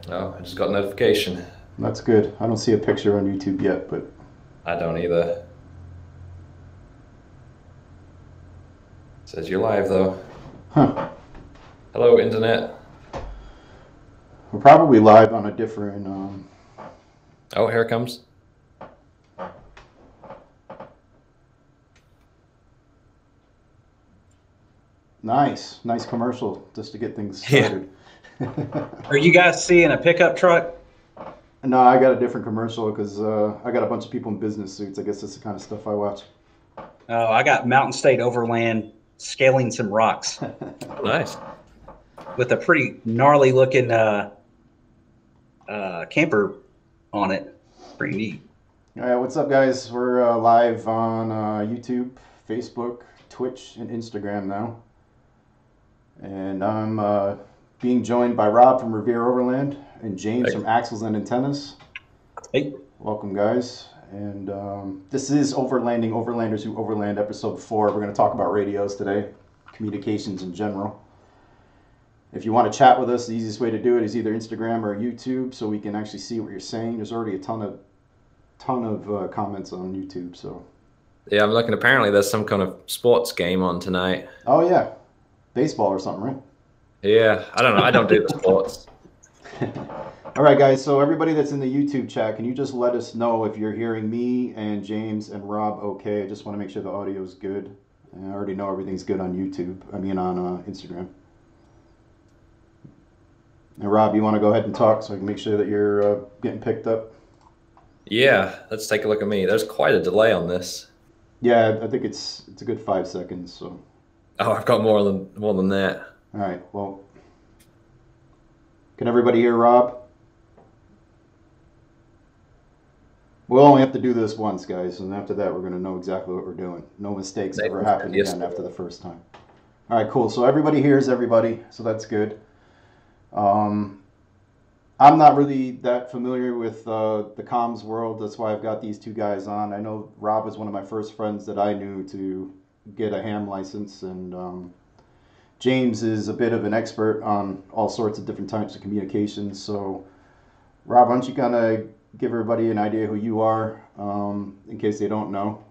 Oh, I just got a notification. That's good. I don't see a picture on YouTube yet, but I don't either. Says you're live though. huh. Hello, internet. We're probably live on a different. Oh, here it comes. Nice commercial just to get things Yeah. started. Are you guys seeing a pickup truck? No, I got a different commercial because I got a bunch of people in business suits. I guess that's the kind of stuff I watch. Oh, I got Mountain State Overland scaling some rocks Nice. with a pretty gnarly looking camper on it. Pretty neat. All right, what's up, guys? We're live on YouTube, Facebook, Twitch, and Instagram now. And I'm being joined by Rob from Revere Overland and James Hey. from Axles and Antennas. Hey, Welcome, guys. And this is Overlanding Overlanders Who Overland, episode 4. We're going to talk about radios today, communications in general. If you want to chat with us, the easiest way to do it is either Instagram or YouTube, so we can actually see what you're saying. There's already a ton of comments on YouTube. So, Yeah, I'm looking. Apparently, there's some kind of sports game on tonight. oh yeah, baseball or something, right? Yeah, I don't know. I don't do the sports. All right, guys. So everybody that's in the YouTube chat, can you just let us know if you're hearing me and James and Rob okay? I just want to make sure the audio is good. And I already know everything's good on YouTube. I mean on Instagram. And Rob, you want to go ahead and talk so I can make sure that you're getting picked up? Yeah, let's take a look at me. There's quite a delay on this. Yeah, I think it's a good 5 seconds. So, Oh, I've got more than that. all right. Well, can everybody hear Rob? We'll only have to do this once, guys, and after that, we're going to know exactly what we're doing. No mistakes ever happen Yes. again after the first time. All right, cool. So everybody hears everybody, so that's good. I'm not really that familiar with the comms world. That's why I've got these two guys on. I know Rob was one of my first friends that I knew to get a ham license, and James is a bit of an expert on all sorts of different types of communications. So, Rob, why don't you kind of give everybody an idea who you are, in case they don't know?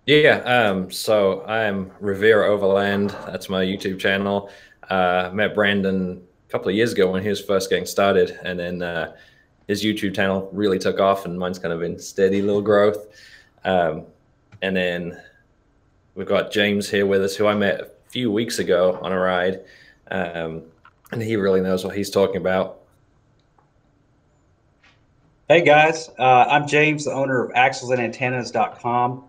Yeah. So I'm Revere Overland. That's my YouTube channel. Met Brandon a couple of years ago when he was first getting started, and then his YouTube channel really took off, and mine's kind of been steady little growth. And then we've got James here with us, who I met a few weeks ago on a ride, and he really knows what he's talking about. hey guys, I'm James, the owner of axlesandantennas.com.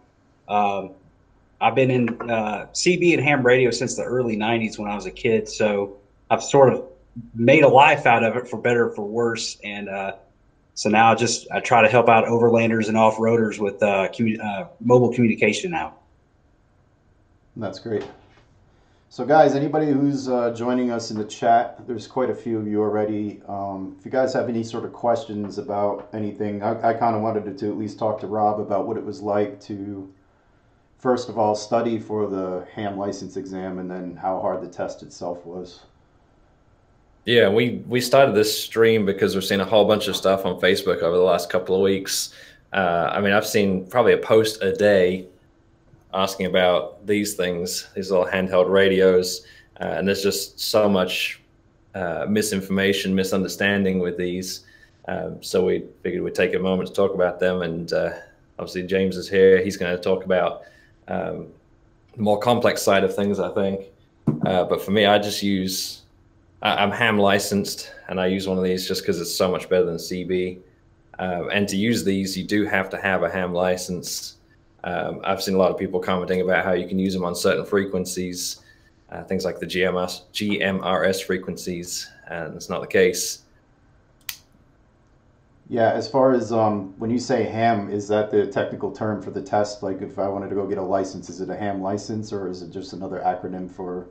I've been in CB and ham radio since the early 90s when I was a kid, so I've sort of made a life out of it for better or for worse. And so now I try to help out overlanders and off-roaders with mobile communication now. That's great. So, guys, anybody who's joining us in the chat, there's quite a few of you already. If you guys have any sort of questions about anything, I kind of wanted to at least talk to Rob about what it was like to, first of all, study for the ham license exam, and then how hard the test itself was. Yeah, we started this stream because we've seen a whole bunch of stuff on Facebook over the last couple of weeks. I mean, I've seen probably a post a day asking about these things, these little handheld radios, and there's just so much misinformation, misunderstanding with these. So we figured we'd take a moment to talk about them, and obviously James is here. He's going to talk about the more complex side of things, I think. But for me, I'm ham licensed, and I use one of these just because it's so much better than CB. And to use these, you do have to have a ham license. I've seen a lot of people commenting about how you can use them on certain frequencies, things like the GMRS frequencies, and it's not the case. Yeah, as far as when you say ham, is that the technical term for the test? Like if I wanted to go get a license, is it a ham license, or is it just another acronym for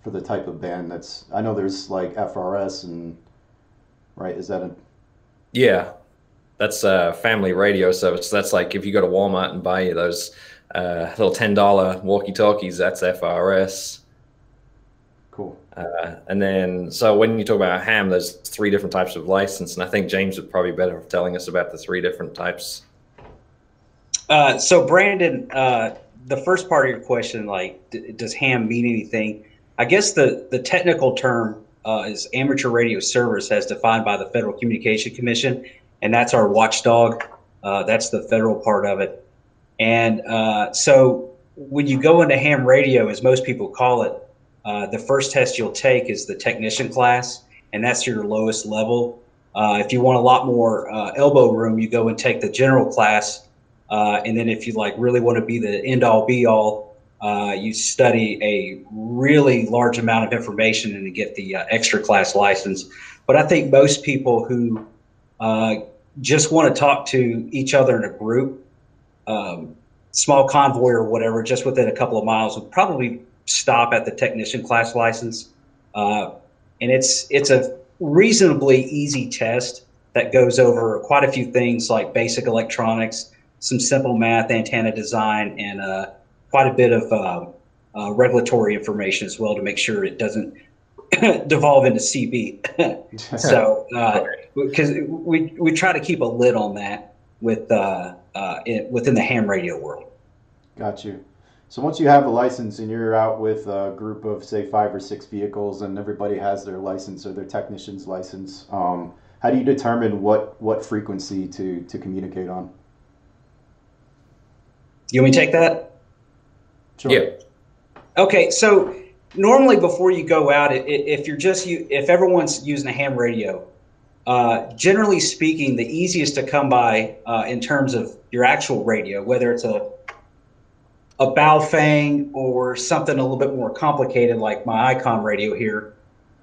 the type of band that's, I know there's like FRS and, right, is that a... Yeah, that's a family radio service. That's like if you go to Walmart and buy those little $10 walkie talkies, that's FRS. Cool. And then, so when you talk about ham, there's 3 different types of license, and I think James would probably be better for telling us about the 3 different types. So Brandon, the first part of your question, like, does ham mean anything? I guess the technical term is amateur radio service as defined by the Federal Communication Commission, and that's our watchdog. That's the federal part of it. And so when you go into ham radio, as most people call it, the first test you'll take is the technician class, and that's your lowest level. If you want a lot more elbow room, you go and take the general class. And then if you like really want to be the end all be all, you study a really large amount of information and to get the extra class license. But I think most people who just want to talk to each other in a group, small convoy or whatever, just within a couple of miles, would probably stop at the technician class license. And it's a reasonably easy test that goes over quite a few things like basic electronics, some simple math, antenna design, and quite a bit of regulatory information as well to make sure it doesn't devolve into CB. So because we try to keep a lid on that with within the ham radio world. Got you. So once you have a license and you're out with a group of, say, 5 or 6 vehicles and everybody has their license or their technician's license, how do you determine what frequency to communicate on? You want me to take that? Sure. Yeah. Okay, so normally before you go out, if everyone's using a ham radio, generally speaking, the easiest to come by in terms of your actual radio, whether it's a Baofeng or something a little bit more complicated like my Icon radio here,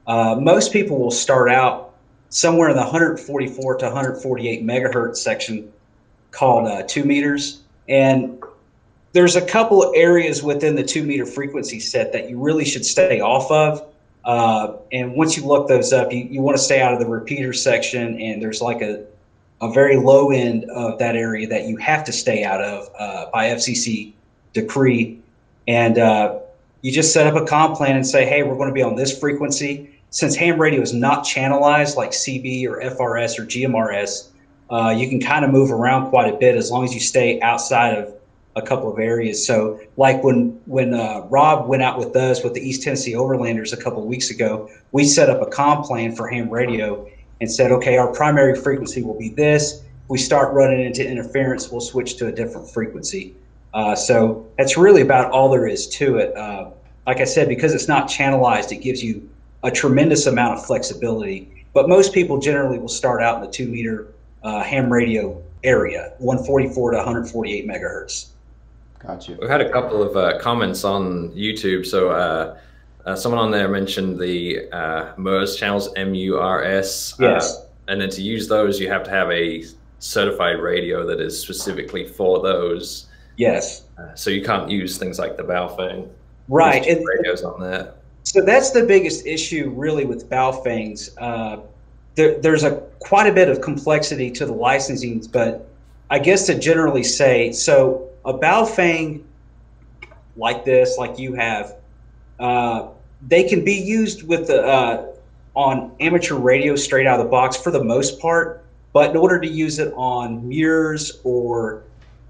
most people will start out somewhere in the 144 to 148 megahertz section called 2 meters. And there's a couple of areas within the 2 meter frequency set that you really should stay off of. And once you look those up, you want to stay out of the repeater section, and there's like a very low end of that area that you have to stay out of by FCC decree. And you just set up a comm plan and say, hey, we're going to be on this frequency. Since ham radio is not channelized like CB or FRS or GMRS, you can kind of move around quite a bit as long as you stay outside of a couple of areas. So like when Rob went out with us with the East Tennessee Overlanders a couple of weeks ago, we set up a comm plan for ham radio and said, okay, our primary frequency will be this. If we start running into interference, we'll switch to a different frequency. So that's really about all there is to it. Like I said, because it's not channelized, it gives you a tremendous amount of flexibility. But most people generally will start out in the 2 meter ham radio area, 144 to 148 megahertz. Gotcha. We've had a couple of comments on YouTube. So someone on there mentioned the MURS channels, MURS. Yes. And then to use those, you have to have a certified radio that is specifically for those. Yes. So you can't use things like the Baofeng. Right. And radios on that. So that's the biggest issue really with Baofengs. There's quite a bit of complexity to the licensing, but I guess to generally say, so a Baofeng like this, like you have, they can be used with on amateur radio straight out of the box for the most part, but in order to use it on MURS or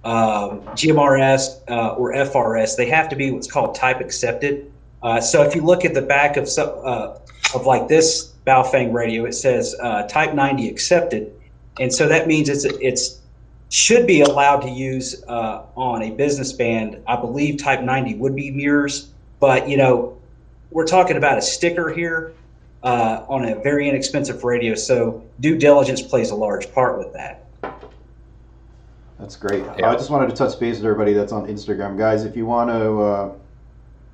GMRS or FRS, they have to be what's called type accepted. So if you look at the back of like this Baofeng radio, it says type 90 accepted, and so that means it's should be allowed to use on a business band. I believe type 90 would be MURS, but you know, we're talking about a sticker here on a very inexpensive radio, so due diligence plays a large part with that. That's great. Yeah. I just wanted to touch base with everybody that's on Instagram. Guys, if you want to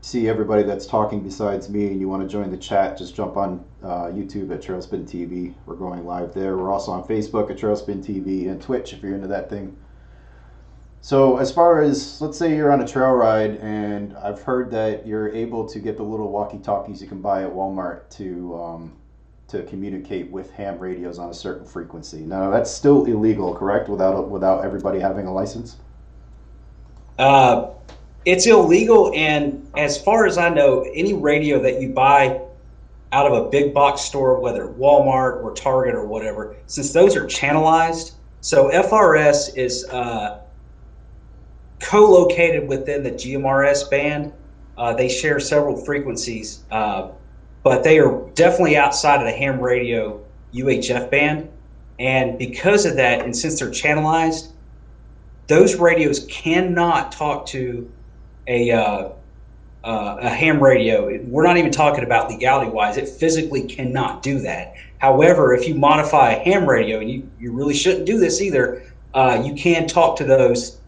see everybody that's talking besides me and you want to join the chat, just jump on YouTube at trailspinTV. We're going live there. We're also on Facebook at trailspinTV and Twitch if you're into that thing. So as far as, let's say you're on a trail ride, and I've heard that you're able to get the little walkie talkies you can buy at Walmart to communicate with ham radios on a certain frequency. Now that's still illegal, correct? Without everybody having a license? It's illegal, and as far as I know, any radio that you buy out of a big box store, whether Walmart or Target or whatever, since those are channelized. So FRS is co-located within the GMRS band. They share several frequencies, but they are definitely outside of the ham radio UHF band. And because of that, and since they're channelized, those radios cannot talk to a ham radio. We're not even talking about legality-wise. It physically cannot do that. However, if you modify a ham radio, and you really shouldn't do this either, you can talk to those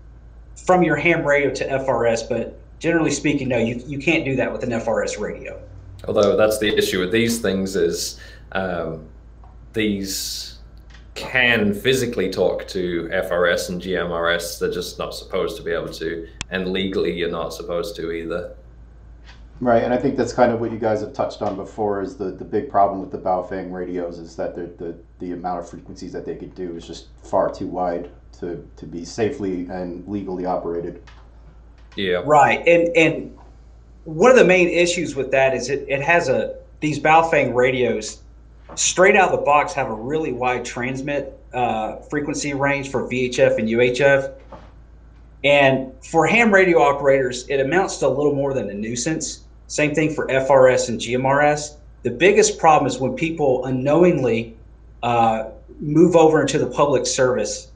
from your ham radio to FRS, but generally speaking, no, you can't do that with an FRS radio. Although that's the issue with these things is these can physically talk to FRS and GMRS. They're just not supposed to be able to, and legally you're not supposed to either. Right, and I think that's kind of what you guys have touched on before, is the big problem with the Baofeng radios is that the amount of frequencies that they could do is just far too wide to be safely and legally operated. Yeah. Right, and one of the main issues with that is it has these Baofeng radios straight out of the box have a really wide transmit frequency range for VHF and UHF. And for ham radio operators, it amounts to a little more than a nuisance. Same thing for FRS and GMRS. The biggest problem is when people unknowingly move over into the public service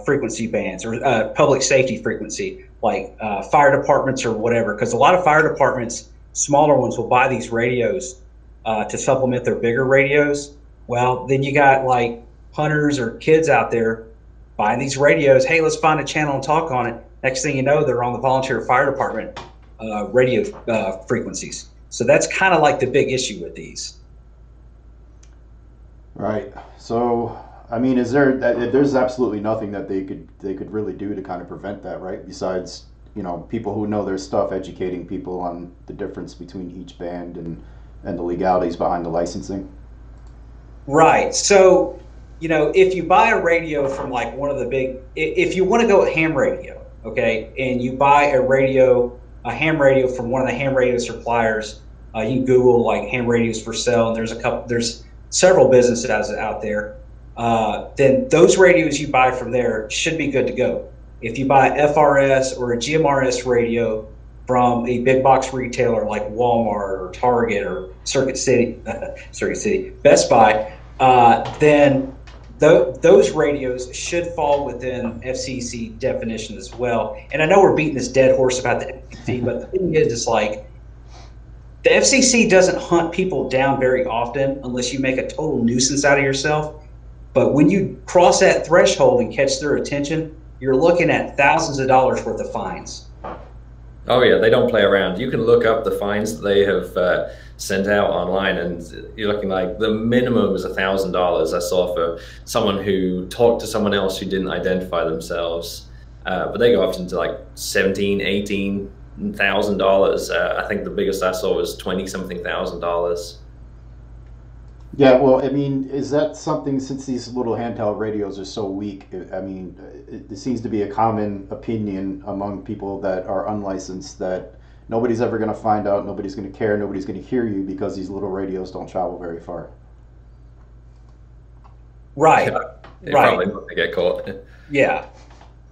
frequency bands or public safety frequency, like fire departments or whatever, because a lot of fire departments, smaller ones, will buy these radios to supplement their bigger radios. Well, then you got like hunters or kids out there buying these radios. Hey, let's find a channel and talk on it. Next thing you know, they're on the volunteer fire department radio frequencies. So that's kind of like the big issue with these. Right. So, I mean, there's absolutely nothing that they could really do to kind of prevent that, right? Besides, you know, people who know their stuff, educating people on the difference between each band and the legalities behind the licensing. Right. So, you know, if you buy a radio from like one of the big, if you want to go with ham radio, okay, and you buy a ham radio from one of the ham radio suppliers, you can Google like ham radios for sale, and there's several businesses out there. Then those radios you buy from there should be good to go. If you buy FRS or a GMRS radio from a big box retailer like Walmart or Target or Circuit City, Best Buy, then those radios should fall within FCC definition as well. And I know we're beating this dead horse about the FCC, but the thing is like the FCC doesn't hunt people down very often unless you make a total nuisance out of yourself. But when you cross that threshold and catch their attention, you're looking at thousands of dollars worth of fines. Oh yeah, they don't play around. You can look up the fines that they have sent out online, and you're looking like the minimum is $1,000. I saw for someone who talked to someone else who didn't identify themselves, but they go up into like $17,000, $18,000. I think the biggest I saw was $20-something thousand. Yeah, well, I mean, is that something, since these little handheld radios are so weak, I mean, it seems to be a common opinion among people that are unlicensed that nobody's ever going to find out, nobody's going to care, nobody's going to hear you because these little radios don't travel very far. Right. They right. probably don't get caught. Yeah.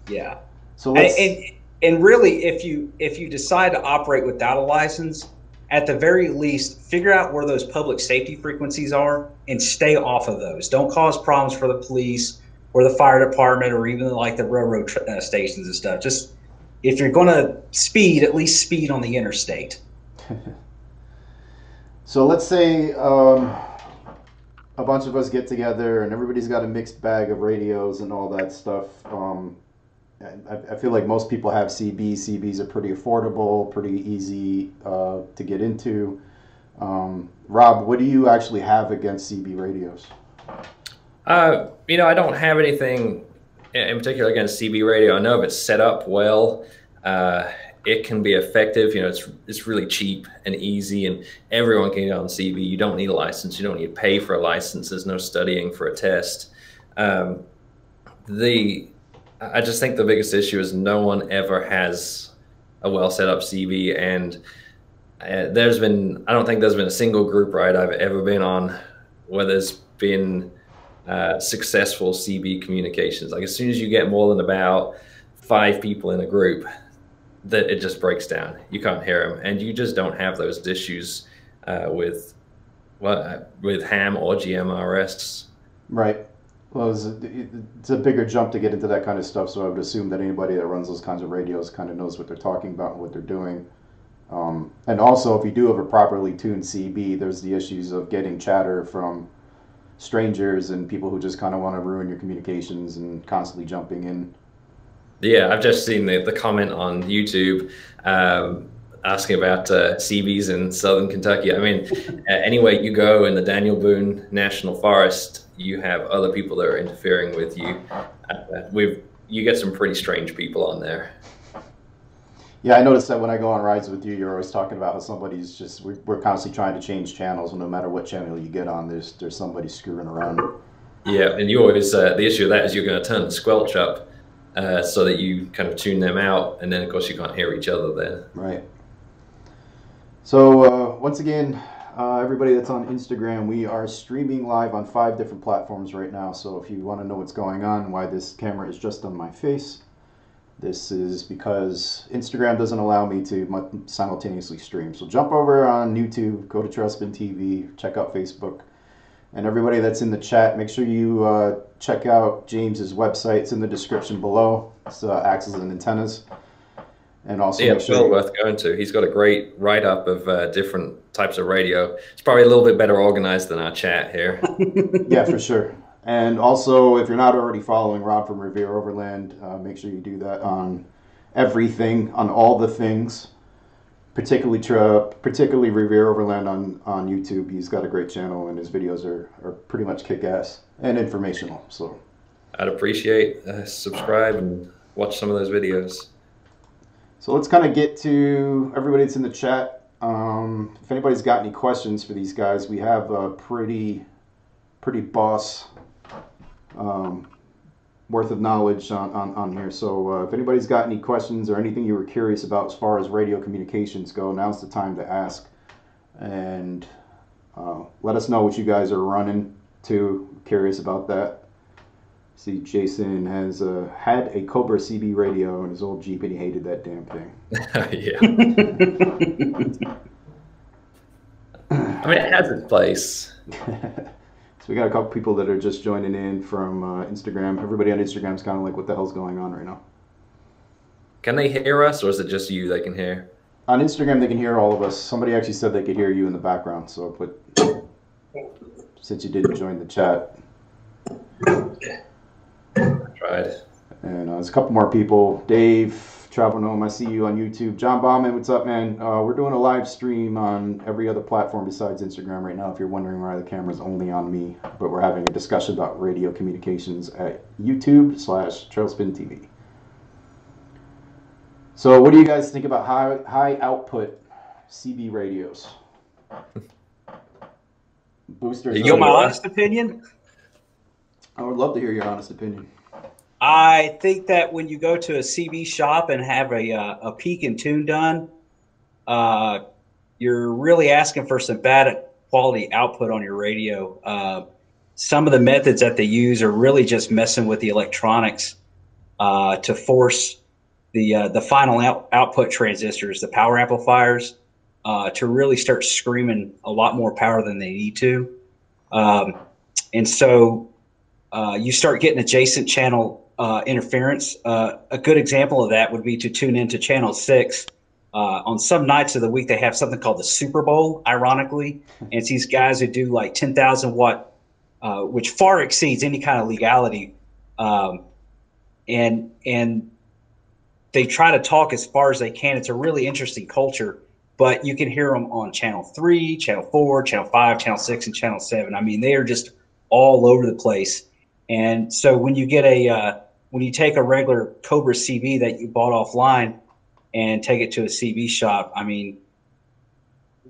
Yeah. So and really, if you decide to operate without a license, at the very least, figure out where those public safety frequencies are and stay off of those. Don't cause problems for the police or the fire department or even like the railroad stations and stuff. Just if you're going to speed, at least speed on the interstate. So let's say a bunch of us get together and everybody's got a mixed bag of radios and all that stuff. I feel like most people have CBs. CBs are pretty affordable, pretty easy to get into. Rob, what do you actually have against CB radios? You know, I don't have anything in particular against CB radio. I know if it's set up well, it can be effective. You know, it's really cheap and easy, and everyone can get on CB. You don't need a license. You don't need to pay for a license. There's no studying for a test. I just think the biggest issue is no one ever has a well set up CB, and I don't think there's been a single group ride I've ever been on where there's been successful CB communications. Like as soon as you get more than about 5 people in a group, that it just breaks down. You can't hear them, and you just don't have those issues with ham or GMRS. Right. Well, it's a bigger jump to get into that kind of stuff, so I would assume that anybody that runs those kinds of radios kind of knows what they're talking about and what they're doing. And also, if you do have a properly tuned CB, there's the issues of getting chatter from strangers and people who just kind of want to ruin your communications and constantly jumping in. Yeah, I've just seen the comment on YouTube asking about CBs in Southern Kentucky. I mean, anywhere you go in the Daniel Boone National Forest, you have other people that are interfering with you. You get some pretty strange people on there. Yeah, I noticed that when I go on rides with you, you're always talking about how somebody's just, we're constantly trying to change channels, and no matter what channel you get on, there's somebody screwing around. Yeah, and you always, the issue of that is you're going to turn the squelch up so that you kind of tune them out, and then of course you can't hear each other then. Right. So once again, everybody that's on Instagram, we are streaming live on 5 different platforms right now. So if you want to know what's going on, why this camera is just on my face, this is because Instagram doesn't allow me to simultaneously stream. So jump over on YouTube, go to trailspinTV, check out Facebook. And everybody that's in the chat, make sure you check out James's website. It's in the description below. It's Axles and Antennas. And also, yeah, it's well worth going to. He's got a great write-up of different types of radio. It's probably a little bit better organized than our chat here. Yeah, for sure. And also, if you're not already following Rob from Revere Overland, make sure you do that on everything, on all the things, particularly Revere Overland on YouTube. He's got a great channel, and his videos are pretty much kick-ass and informational. So I'd appreciate subscribe and watch some of those videos. So let's kind of get to everybody that's in the chat. If anybody's got any questions for these guys, we have a pretty boss worth of knowledge on here. So if anybody's got any questions or anything you were curious about as far as radio communications go, now's the time to ask. And let us know what you guys are running to. Curious about that. See, Jason has had a Cobra CB radio in his old Jeep, and he hated that damn thing. Yeah. I mean, it has its place. So we got a couple people that are just joining in from Instagram. Everybody on Instagram is kind of like, what the hell's going on right now? Can they hear us, or is it just you they can hear? On Instagram, they can hear all of us. Somebody actually said they could hear you in the background. So, but since you didn't join the chat. Tried. And there's a couple more people. Dave, Travel Gnome, I see you on YouTube. John Bauman, what's up, man? We're doing a live stream on every other platform besides Instagram right now, if you're wondering why the camera's only on me. But we're having a discussion about radio communications at YouTube/TrailspinTV. So what do you guys think about high output CB radios? Boosters. You want my honest opinion? I would love to hear your honest opinion. I think that when you go to a CB shop and have a peak and tune done, you're really asking for some bad quality output on your radio. Some of the methods that they use are really just messing with the electronics to force the final output transistors, the power amplifiers, to really start screaming a lot more power than they need to. And so you start getting adjacent channel interference. A good example of that would be to tune into channel 6. On some nights of the week, they have something called the Super Bowl, ironically. And it's these guys who do like 10,000 watt, which far exceeds any kind of legality. And they try to talk as far as they can. It's a really interesting culture, but you can hear them on channel 3, channel 4, channel 5, channel 6, and channel 7. I mean, they are just all over the place. And so when you get when you take a regular Cobra CB that you bought offline and take it to a CB shop, I mean,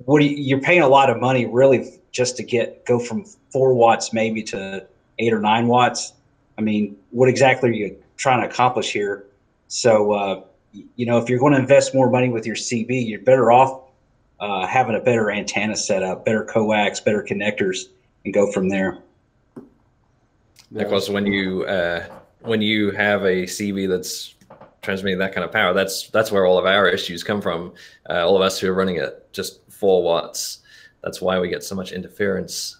you're paying a lot of money really just to go from 4 watts maybe to 8 or 9 watts. I mean, what exactly are you trying to accomplish here? So, you know, if you're going to invest more money with your CB, you're better off having a better antenna setup, better coax, better connectors, and go from there. Yeah. Of course, when you have a CB that's transmitting that kind of power, that's where all of our issues come from. All of us who are running at just 4 watts. That's why we get so much interference.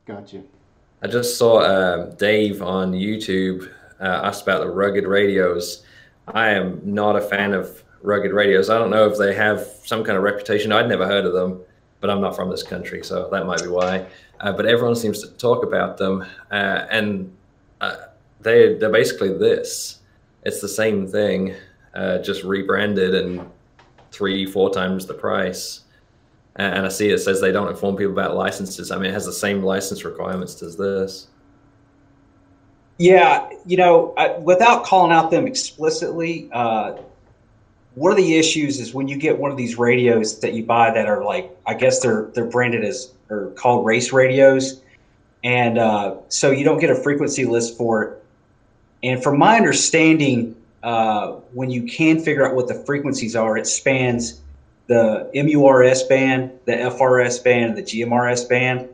Gotcha. I just saw Dave on YouTube asked about the rugged radios. I am not a fan of rugged radios. I don't know if they have some kind of reputation. I'd never heard of them, but I'm not from this country, so that might be why. But everyone seems to talk about them, and they're basically this. It's the same thing, just rebranded and 3-4 times the price. And I see it says they don't inform people about licenses. I mean, it has the same license requirements as this. Yeah, you know, without calling out them explicitly, one of the issues is when you get one of these radios that you buy that are like, I guess they're branded as or called race radios, and so you don't get a frequency list for it. And from my understanding, when you can figure out what the frequencies are, it spans the MURS band, the FRS band, and the GMRS band.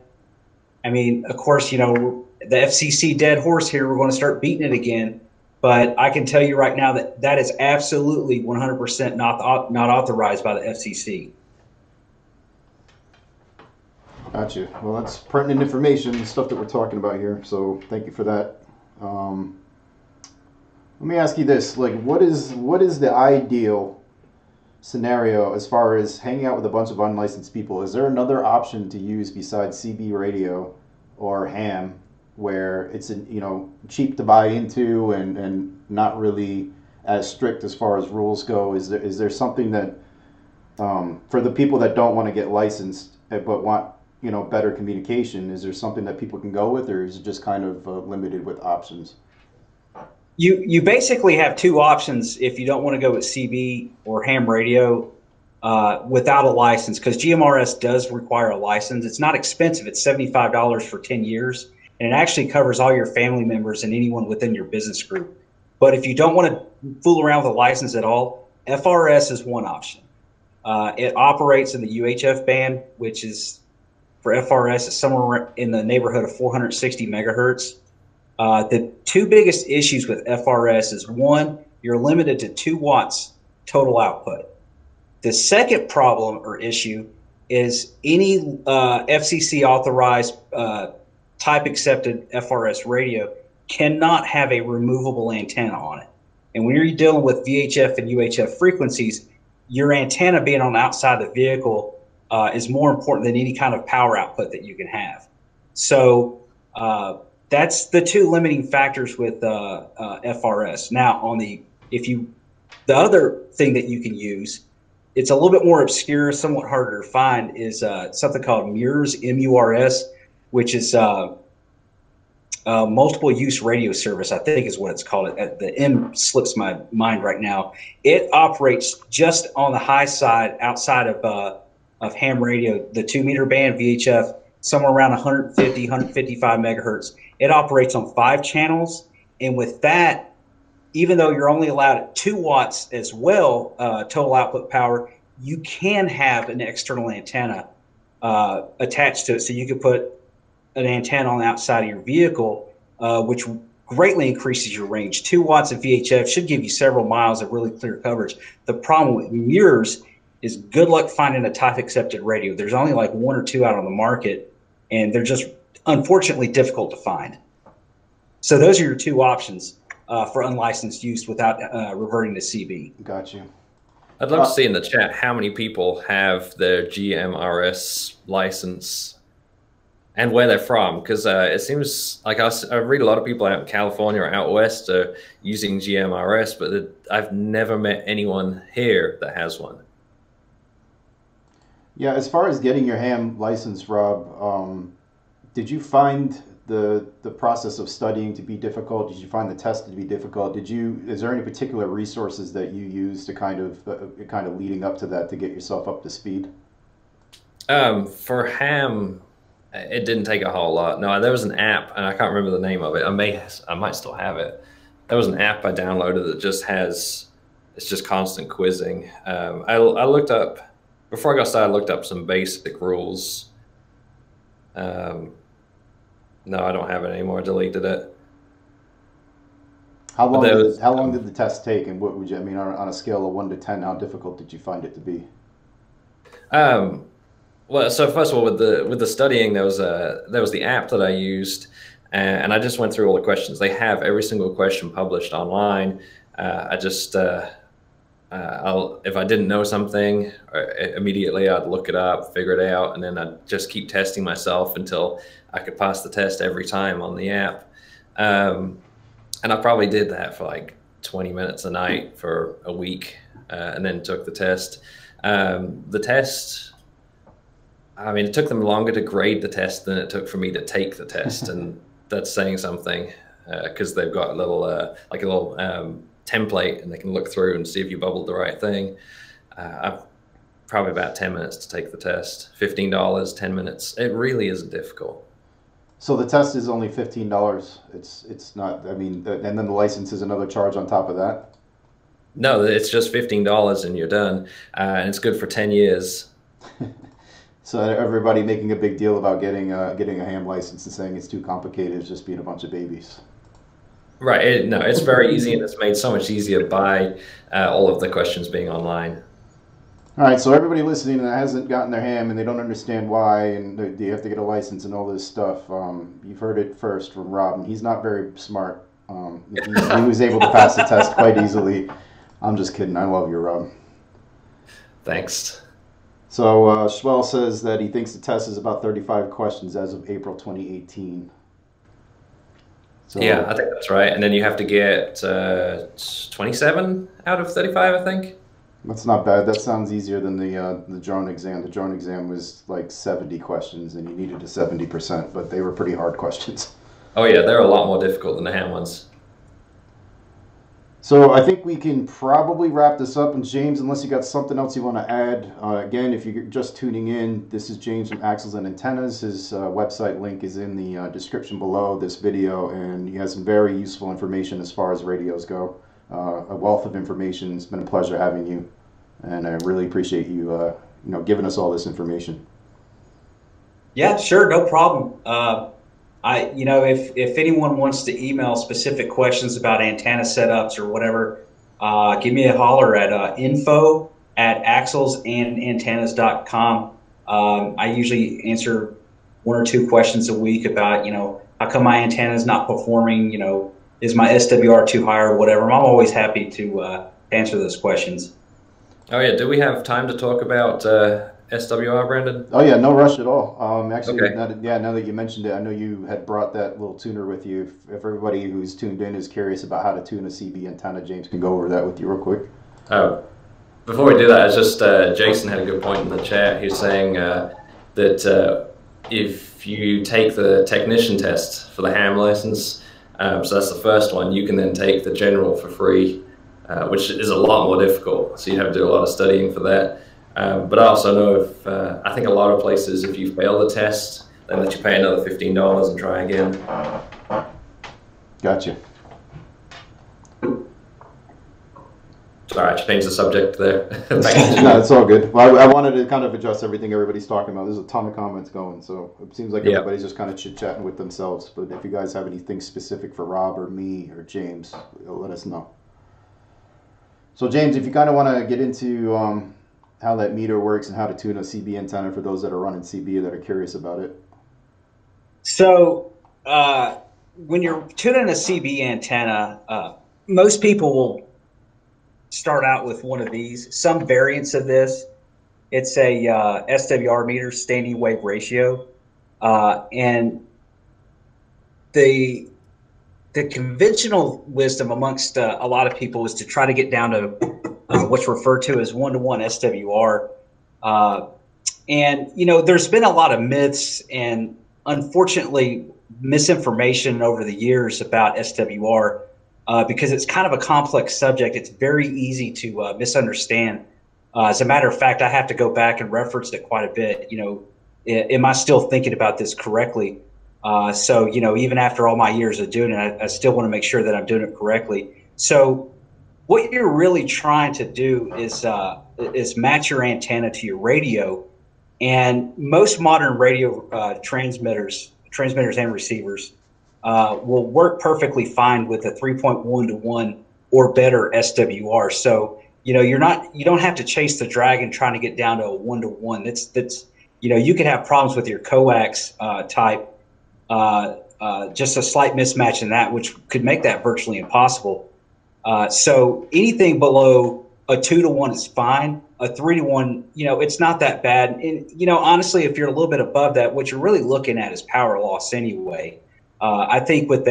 I mean, of course, you know, the FCC dead horse here, we're going to start beating it again. But I can tell you right now that that is absolutely 100% not authorized by the FCC. Gotcha. Well, that's pertinent information, stuff that we're talking about here. So thank you for that. Let me ask you this: like, what is the ideal scenario as far as hanging out with a bunch of unlicensed people? Is there another option to use besides CB radio or ham, where it's cheap to buy into and not really as strict as far as rules go? Is there something that for the people that don't want to get licensed but want better communication, is there something that people can go with, or is it just kind of limited with options? You basically have 2 options if you don't want to go with CB or ham radio without a license, because GMRS does require a license. It's not expensive. It's $75 for 10 years, and it actually covers all your family members and anyone within your business group. But if you don't want to fool around with a license at all, FRS is one option. It operates in the UHF band, which is for FRS is somewhere in the neighborhood of 460 megahertz. The 2 biggest issues with FRS is, one, you're limited to 2 watts total output. The second problem or issue is any FCC authorized type accepted FRS radio cannot have a removable antenna on it. And when you're dealing with VHF and UHF frequencies, your antenna being on the outside of the vehicle is more important than any kind of power output that you can have. So that's the 2 limiting factors with FRS. Now, on the other thing that you can use, it's a little bit more obscure, somewhat harder to find, is something called MURS, MURS, which is multiple use radio service, I think is what it's called. The M slips my mind right now. It operates just on the high side, outside of ham radio, the 2-meter band VHF, somewhere around 150, 155 megahertz. It operates on 5 channels, and with that, even though you're only allowed 2 watts as well total output power, you can have an external antenna attached to it, so you could put an antenna on the outside of your vehicle, which greatly increases your range. 2 watts of VHF should give you several miles of really clear coverage. The problem with MURS is good luck finding a type accepted radio. There's only like 1 or 2 out on the market, and they're just unfortunately difficult to find. So those are your 2 options for unlicensed use without reverting to CB. Got you. I'd love to see in the chat how many people have their GMRS license and where they're from, because it seems like I read a lot of people out in California or out west are using GMRS, but I've never met anyone here that has one. Yeah, as far as getting your ham license, Rob, did you find the process of studying to be difficult? Did you find the test to be difficult? Is there any particular resources that you use to kind of leading up to that to get yourself up to speed? For ham, it didn't take a whole lot. No, there was an app, and I can't remember the name of it. I might still have it. There was an app I downloaded that just has it's just constant quizzing. I looked up, before I got started, I looked up some basic rules. No, I don't have it anymore. I deleted it. How long did the test take, and what would you, I mean, on a scale of 1 to 10, how difficult did you find it to be? Well, so first of all, with the studying, there was the app that I used, and I just went through all the questions. They have every single question published online. I just if I didn't know something, immediately I'd look it up, figure it out, and then I'd just keep testing myself until I could pass the test every time on the app. And I probably did that for like 20 minutes a night for a week, and then took the test. The test, I mean, it took them longer to grade the test than it took for me to take the test, and that's saying something, because they've got a little like a little template, and they can look through and see if you bubbled the right thing. I've probably about 10 minutes to take the test. $15, 10 minutes. It really isn't difficult. So the test is only $15. It's not, I mean, and then the license is another charge on top of that? No, it's just $15 and you're done. And it's good for 10 years. So everybody making a big deal about getting a ham license and saying it's too complicated is just being a bunch of babies. Right. No, it's very easy, and it's made so much easier by all of the questions being online. All right, so everybody listening that hasn't gotten their ham and they don't understand why, and they have to get a license and all this stuff, you've heard it first from Rob, and he's not very smart. He was able to pass the test quite easily. I'm just kidding. I love you, Rob. Thanks. So Schwell says that he thinks the test is about 35 questions as of April 2018. So, yeah, I think that's right. And then you have to get 27 out of 35, I think. That's not bad. That sounds easier than the drone exam. The drone exam was like 70 questions, and you needed a 70%, but they were pretty hard questions. Oh yeah, they're a lot more difficult than the ham ones. So I think we can probably wrap this up. And James, unless you got something else you want to add, again, if you're just tuning in, this is James from Axles and Antennas. His website link is in the description below this video, and he has some very useful information as far as radios go. A wealth of information. It's been a pleasure having you, and I really appreciate you, giving us all this information. Yeah, sure, no problem. If anyone wants to email specific questions about antenna setups or whatever, give me a holler at info@axlesandantennas.com. I usually answer 1 or 2 questions a week about, how come my antenna is not performing, is my SWR too high or whatever. I'm always happy to answer those questions. Oh yeah, do we have time to talk about SWR, Brandon? Oh yeah, no rush at all. Actually, okay. Now that you mentioned it, I know you had brought that little tuner with you. If everybody who's tuned in is curious about how to tune a CB antenna, James can go over that with you real quick. Before we do that, it's just Jason had a good point in the chat. He was saying that if you take the technician test for the ham license, so that's the first one, you can then take the general for free, which is a lot more difficult. So you have to do a lot of studying for that. But I also know I think a lot of places, if you fail the test, they let you pay another $15 and try again. Gotcha. Sorry, I changed the subject there. No, it's all good. Well, I wanted to kind of adjust everything everybody's talking about. There's a ton of comments going, so it seems like everybody's just kind of chit-chatting with themselves. But if you guys have anything specific for Rob or me or James, let us know. So James, if you kind of want to get into how that meter works and how to tune a CB antenna for those that are running CB that are curious about it. So when you're tuning a CB antenna, most people will start out with one of these, some variants of this. It's a SWR meter, standing wave ratio, and the conventional wisdom amongst a lot of people is to try to get down to what's referred to as 1-to-1 SWR. And, there's been a lot of myths and unfortunately misinformation over the years about SWR because it's kind of a complex subject. It's very easy to misunderstand. As a matter of fact, I have to go back and reference it quite a bit. Am I still thinking about this correctly? So, even after all my years of doing it, I still want to make sure that I'm doing it correctly. So what you're really trying to do is match your antenna to your radio, and most modern radio transmitters and receivers will work perfectly fine with a 3.1 to 1 or better SWR. So you don't have to chase the dragon trying to get down to a 1 to 1. That's you could have problems with your coax type, just a slight mismatch in that, which could make that virtually impossible. So anything below a 2 to 1 is fine. A 3 to 1, it's not that bad. And, honestly, if you're a little bit above that, what you're really looking at is power loss anyway. I think with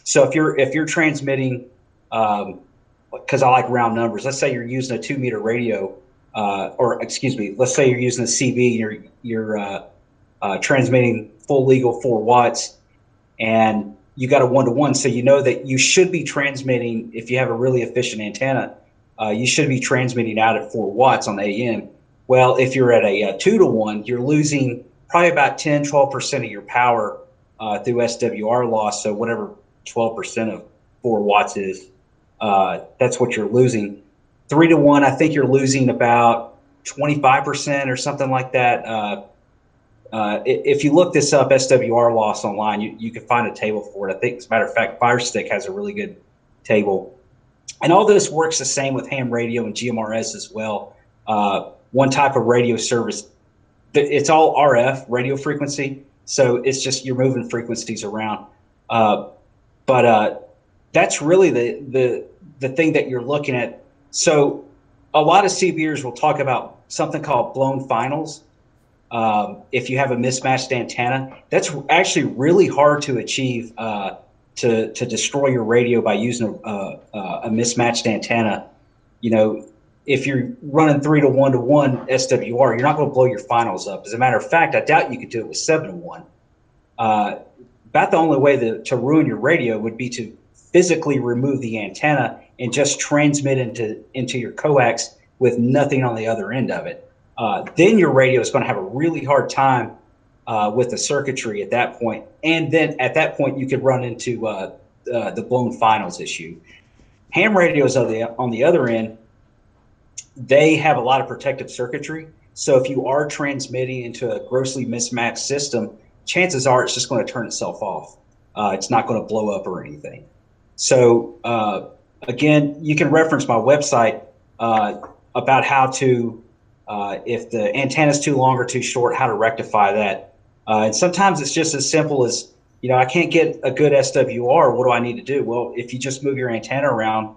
so if you're transmitting, because I like round numbers, let's say you're using a 2 meter radio, or excuse me, let's say you're using a CB, you're transmitting full legal 4 watts, and you got a 1 to 1. So you know that you should be transmitting, if you have a really efficient antenna, you should be transmitting out at 4 watts on the AM. Well, if you're at a 2 to 1, you're losing probably about 10–12% of your power through SWR loss. So whatever 12% of 4 watts is, that's what you're losing. 3 to 1, I think you're losing about 25% or something like that. If you look this up, SWR loss online, you can find a table for it. I think, as a matter of fact, Firestick has a really good table. And all this works the same with ham radio and GMRS as well. One type of radio service, it's all RF, radio frequency. So it's just you're moving frequencies around. But that's really the thing that you're looking at. So a lot of CBers will talk about something called blown finals. If you have a mismatched antenna, that's actually really hard to achieve to destroy your radio by using a mismatched antenna. If you're running 3 to 1 to 1 SWR, you're not going to blow your finals up. As a matter of fact, I doubt you could do it with 7 to 1. About the only way to ruin your radio would be to physically remove the antenna and just transmit into your coax with nothing on the other end of it. Then your radio is going to have a really hard time with the circuitry at that point. And then at that point, you could run into the blown finals issue. Ham radios on the other end, they have a lot of protective circuitry. So if you are transmitting into a grossly mismatched system, chances are it's just going to turn itself off. It's not going to blow up or anything. So again, you can reference my website about how to, if the antenna is too long or too short, how to rectify that. And sometimes it's just as simple as, I can't get a good SWR. What do I need to do? Well, if you just move your antenna around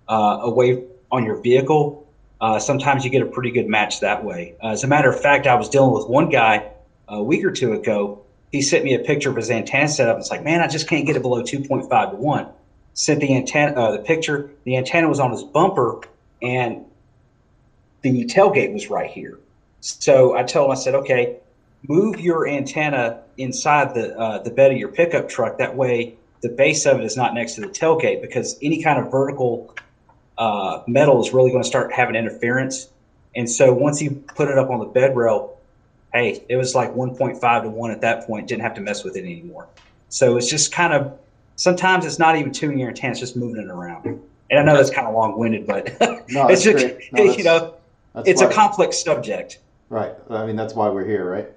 away on your vehicle, sometimes you get a pretty good match that way. As a matter of fact, I was dealing with one guy a week or two ago. He sent me a picture of his antenna setup. It's like, man, I just can't get it below 2.5 to 1. Sent the antenna, the picture. The antenna was on his bumper, and the tailgate was right here. So I told him, I said, okay, move your antenna inside the bed of your pickup truck. That way the base of it is not next to the tailgate, because any kind of vertical metal is really going to start having interference. And so once you put it up on the bed rail, hey, it was like 1.5 to 1 at that point. Didn't have to mess with it anymore. So it's just kind of, sometimes it's not even tuning your antenna, it's just moving it around. And I know that's kind of long-winded, but no, it's just, no, it's a complex subject. Right. I mean, that's why we're here, right?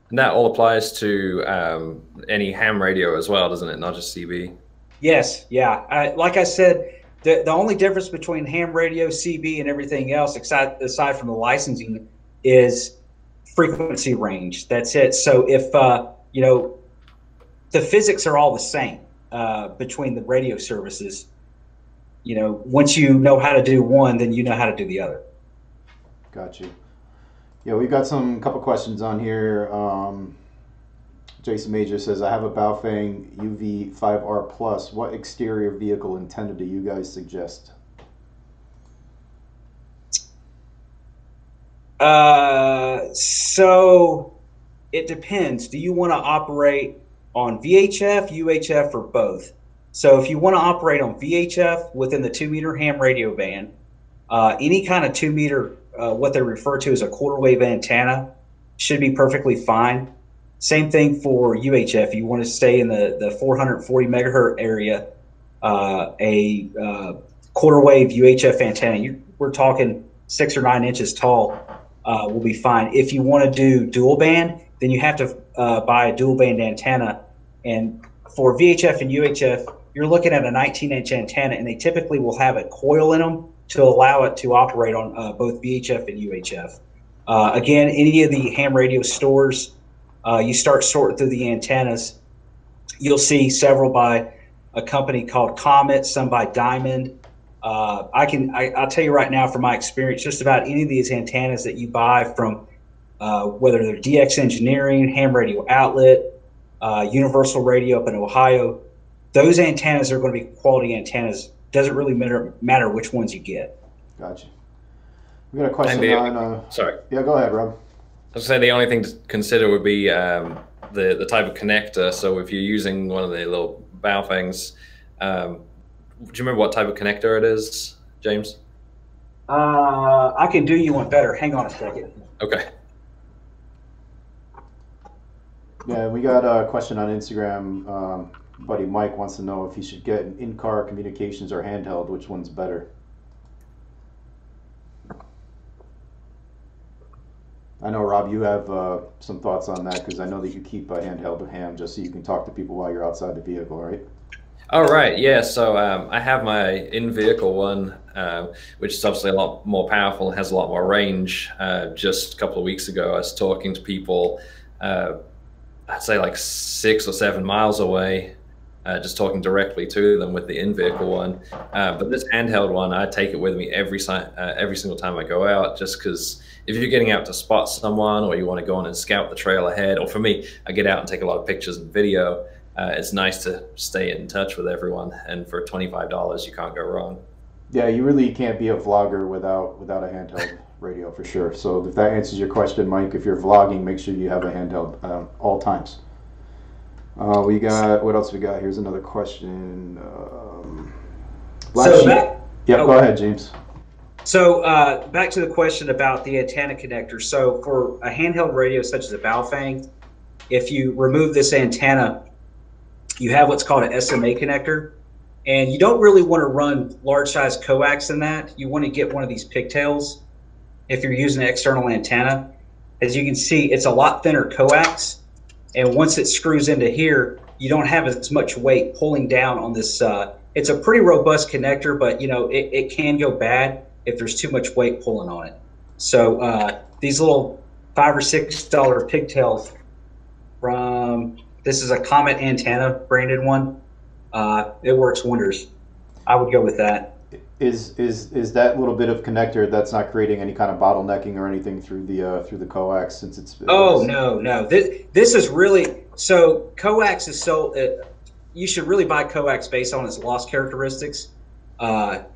And that all applies to any ham radio as well, doesn't it? Not just CB. Yes. Yeah. Like I said, the only difference between ham radio, CB, and everything else, aside from the licensing, is frequency range. That's it. So if the physics are all the same between the radio services, once you know how to do one, then you know how to do the other. Got you. Yeah, we've got couple questions on here. Jason Major says, I have a Baofeng UV5R Plus. What exterior vehicle antenna do you guys suggest? So it depends. Do you want to operate on VHF, UHF, or both? So if you want to operate on VHF within the 2-meter ham radio band, any kind of 2-meter, what they refer to as a quarter wave antenna, should be perfectly fine. Same thing for UHF. You want to stay in the 440 megahertz area. A quarter wave UHF antenna. We're talking 6 or 9 inches tall, will be fine. If you want to do dual band, then you have to buy a dual band antenna. And for VHF and UHF, you're looking at a 19-inch antenna, and they typically will have a coil in them to allow it to operate on both VHF and UHF. Again, any of the ham radio stores, you start sorting through the antennas, you'll see several by a company called Comet, some by Diamond. I'll tell you right now from my experience, just about any of these antennas that you buy from, whether they're DX Engineering, Ham Radio Outlet, Universal Radio up in Ohio, those antennas are going to be quality antennas. Doesn't really matter which ones you get. Gotcha. We got a question on. Sorry. Yeah, go ahead, Rob. I was saying the only thing to consider would be the type of connector. So if you're using one of the little bow things, do you remember what type of connector it is, James? I can do you one better. Hang on a second. Okay. Yeah, we got a question on Instagram. Buddy Mike wants to know if he should get an in-car communications or handheld. Which one's better? I know, Rob, you have some thoughts on that, because I know that you keep a handheld ham just so you can talk to people while you're outside the vehicle, right? All right, yeah. So I have my in-vehicle one, which is obviously a lot more powerful and has a lot more range. Just a couple of weeks ago, I was talking to people, I'd say like 6 or 7 miles away, just talking directly to them with the in-vehicle one. But this handheld one, I take it with me every single time I go out, just because if you're getting out to spot someone, or you want to go on and scout the trail ahead, or for me, I get out and take a lot of pictures and video. It's nice to stay in touch with everyone, and for $25, you can't go wrong. Yeah, you really can't be a vlogger without a handheld radio, for sure. So if that answers your question, Mike, if you're vlogging, make sure you have a handheld all times. We got, what else we got? Here's another question. Go ahead, James. So back to the question about the antenna connector. So for a handheld radio such as a Baofeng, if you remove this antenna, you have what's called an SMA connector, and you don't really want to run large size coax in that. You want to get one of these pigtails if you're using an external antenna. As you can see, it's a lot thinner coax, and once it screws into here, you don't have as much weight pulling down on this. It's a pretty robust connector, but it can go bad if there's too much weight pulling on it. So these little $5 or $6 pigtails from, this is a Comet antenna branded one. It works wonders. I would go with that. Is that little bit of connector that's not creating any kind of bottlenecking or anything through the coax, since it's? Oh, no. This is really, so coax is so. You should really buy coax based on its loss characteristics.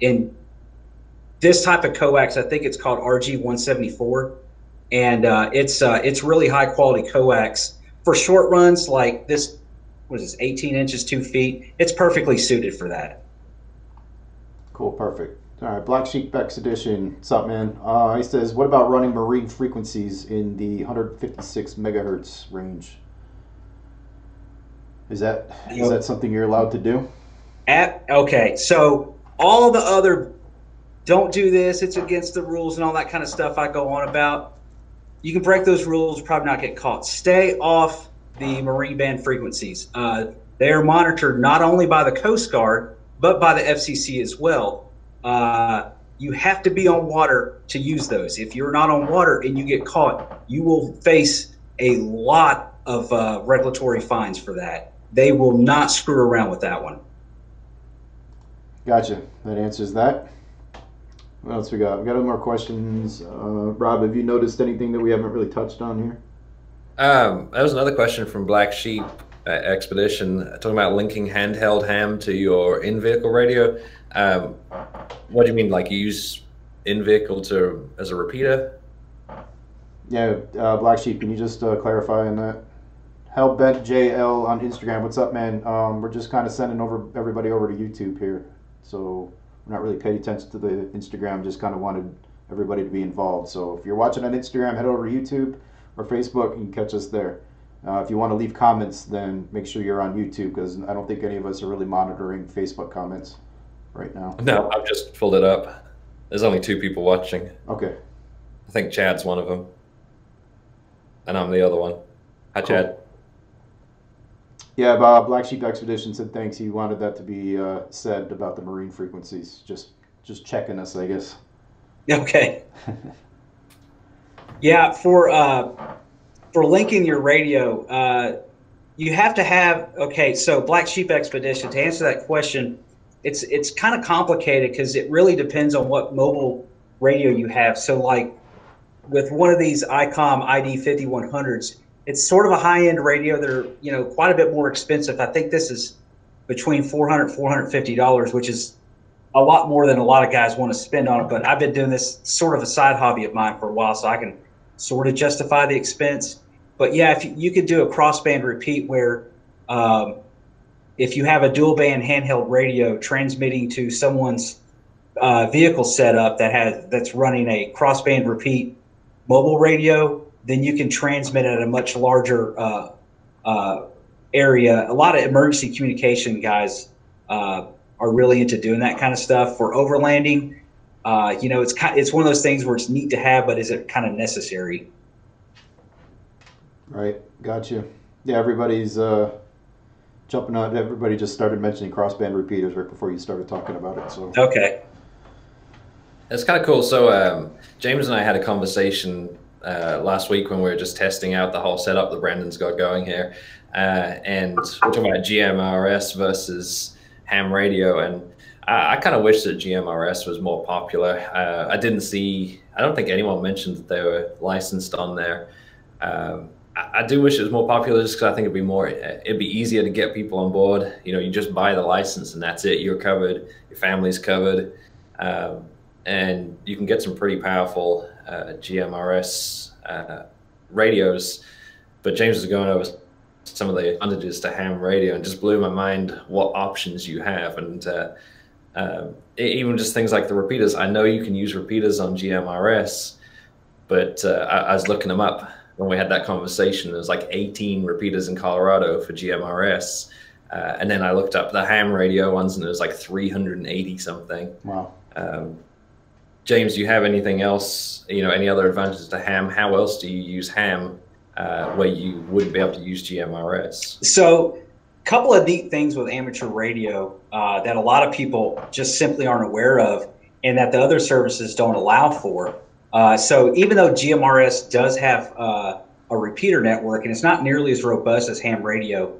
In this type of coax, I think it's called RG174, and it's really high quality coax for short runs like this. What is this? 18 inches, 2 feet. It's perfectly suited for that. Cool, perfect. All right, Black Sheep Bex Edition. What's up, man? He says, what about running marine frequencies in the 156 megahertz range? Is that something you're allowed to do? Okay, so all the other don't do this, it's against the rules and all that kind of stuff I go on about, you can break those rules, probably not get caught. Stay off the marine band frequencies. They are monitored not only by the Coast Guard, but by the FCC as well. You have to be on water to use those. If you're not on water and you get caught, you will face a lot of regulatory fines for that. They will not screw around with that one. Gotcha. That answers that. What else we got? We got more questions. Rob, have you noticed anything that we haven't really touched on here? That was another question from Black Sheep Expedition, talking about linking handheld ham to your in-vehicle radio. What do you mean, like you use in-vehicle as a repeater? Yeah, Black Sheep, can you just clarify on that? Hellbent JL on Instagram, what's up, man? We're just kind of sending everybody over to YouTube here, so we're not really paying attention to the Instagram, just kind of wanted everybody to be involved. So if you're watching on Instagram, head over to YouTube or Facebook and catch us there. If you want to leave comments, then make sure you're on YouTube, because I don't think any of us are really monitoring Facebook comments. right now? No, I've just pulled it up. There's only 2 people watching. Okay. I think Chad's one of them, and I'm the other one. Hi, Cool. Chad. Yeah, Black Sheep Expedition said thanks. He wanted that to be said about the marine frequencies. Just checking us, I guess. Okay. Yeah, for linking your radio, you have to have, okay, so Black Sheep Expedition, to answer that question, it's kind of complicated because it really depends on what mobile radio you have. So like with one of these ICOM ID 5100s, it's sort of a high-end radio. They're, you know, quite a bit more expensive. I think this is between $400 $450, which is a lot more than a lot of guys want to spend on it. But I've been doing this sort of a side hobby of mine for a while, so I can sort of justify the expense. But yeah, if you could do a crossband repeat where if you have a dual band handheld radio transmitting to someone's vehicle setup that's running a crossband repeat mobile radio, then you can transmit at a much larger area. A lot of emergency communication guys are really into doing that kind of stuff. For overlanding, you know, it's one of those things where it's neat to have, but is it kind of necessary? Right, gotcha. Yeah, everybody's jumping on. Everybody just started mentioning crossband repeaters right before you started talking about it. So okay, it's kind of cool. So James and I had a conversation last week when we were just testing out the whole setup that Brandon's got going here, and we're talking about GMRS versus ham radio, and I kind of wish that GMRS was more popular. I don't think anyone mentioned that they were licensed on there. I do wish it was more popular just because I think it'd be easier to get people on board. You know, you just buy the license and that's it. You're covered, your family's covered, and you can get some pretty powerful GMRS radios. But James was going over some of the advantages to ham radio and just blew my mind what options you have. And even just things like the repeaters. I know you can use repeaters on GMRS, but I was looking them up when we had that conversation. There was like 18 repeaters in Colorado for GMRS. And then I looked up the ham radio ones and it was like 380 something. Wow. James, do you have anything else, you know, any other advantages to ham? How else do you use ham where you wouldn't be able to use GMRS? So a couple of neat things with amateur radio that a lot of people just simply aren't aware of and that the other services don't allow for. So even though GMRS does have a repeater network, and it's not nearly as robust as ham radio.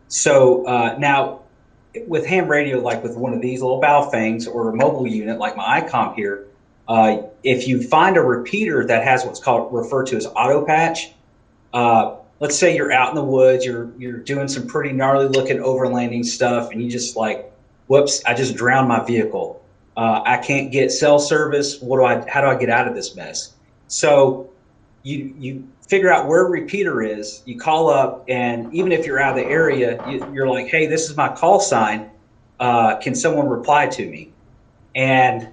So now with ham radio, like with one of these little Baofengs or a mobile unit like my ICOM here, if you find a repeater that has what's referred to as auto patch, let's say you're out in the woods, you're doing some pretty gnarly looking overlanding stuff, and you just like, whoops, I just drowned my vehicle. I can't get cell service. How do I get out of this mess? So you figure out where a repeater is, you call up, and even if you're out of the area, you're like, hey, this is my call sign. Can someone reply to me? And